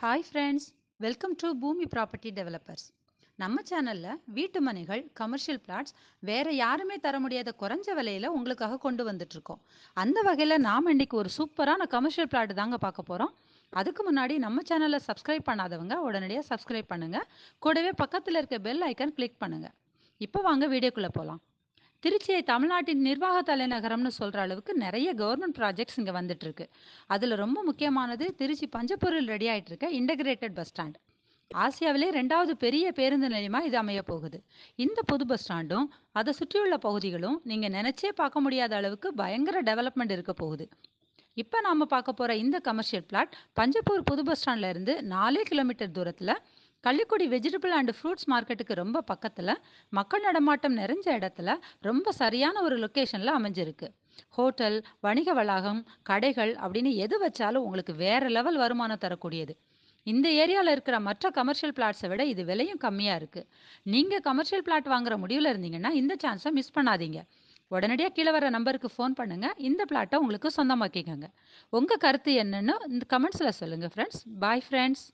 Hi friends, welcome to பூமி property developers. நம்ம சேனல்ல வீட்டு மனைகள், கமர்ஷியல் பிளாட்ஸ் வேற யாருமே தர முடியாத குறைஞ்ச விலையில உங்களுக்காக கொண்டு வந்துட்டு இருக்கோம். அந்த வகையில் நாம இன்னைக்கு ஒரு சூப்பரான கமர்ஷியல் பிளாட் தாங்க பார்க்க போறோம். அதுக்கு முன்னாடி நம்ம சேனலை சப்ஸ்கிரைப் பண்ணாதவங்க உடனடியாக சப்ஸ்கிரைப் பண்ணுங்க. கூடவே பக்கத்தில் இருக்க பெல் ஐக்கன் கிளிக் பண்ணுங்க. இப்போ வாங்க வீடியோக்குள்ள போகலாம். திருச்சியை தமிழ்நாட்டின் நிர்வாக தலைநகரம்னு சொல்ற அளவுக்கு நிறைய கவர்மெண்ட் ப்ராஜெக்ட்ஸ் இங்க வந்துட்டு இருக்கு. அதுல ரொம்ப முக்கியமானது திருச்சி பஞ்சப்பொருள் ரெடி ஆயிட்டு இருக்க இன்டகிரேட்டட் பஸ் ஸ்டாண்ட். ஆசியாவிலே 2வது பெரிய பேருந்து நிலையமா இது அமைய போகுது. இந்த புது பஸ் ஸ்டாண்டும் அதை சுற்றியுள்ள பகுதிகளும் நீங்க நினைச்சே பார்க்க முடியாத அளவுக்கு பயங்கர டெவலப்மெண்ட் இருக்க போகுது. இப்போ நாம பார்க்க போற இந்த கமர்ஷியல் பிளாட் பஞ்சப்பூர் புது பஸ் ஸ்டாண்ட்ல இருந்து 4 கிலோமீட்டர் தூரத்துல, கள்ளிக்குடி வெஜிடபிள் அண்ட் ஃப்ரூட்ஸ் மார்க்கெட்டுக்கு ரொம்ப பக்கத்துல, மக்கள் நடமாட்டம் நிறைஞ்ச இடத்துல, ரொம்ப சரியான ஒரு லொக்கேஷன்ல அமைஞ்சிருக்கு. ஹோட்டல், வணிக வளாகம், கடைகள் அப்படின்னு எது வச்சாலும் உங்களுக்கு வேற லெவல் வருமானம் தரக்கூடியது. இந்த ஏரியாவில் இருக்கிற மற்ற கமர்ஷியல் பிளாட்ஸை விட இது விலையும் கம்மியாக இருக்குது. நீங்கள் கமர்ஷியல் பிளாட் வாங்குற முடிவில் இருந்தீங்கன்னா இந்த சான்ஸை மிஸ் பண்ணாதீங்க. உடனடியாக கீழே வர நம்பருக்கு ஃபோன் பண்ணுங்கள். இந்த பிளாட்டை உங்களுக்கு சொந்தமாக்கிக்கோங்க. உங்கள் கருத்து என்னன்னு இந்த கமெண்ட்ஸில் சொல்லுங்கள் ஃப்ரெண்ட்ஸ். Bye friends.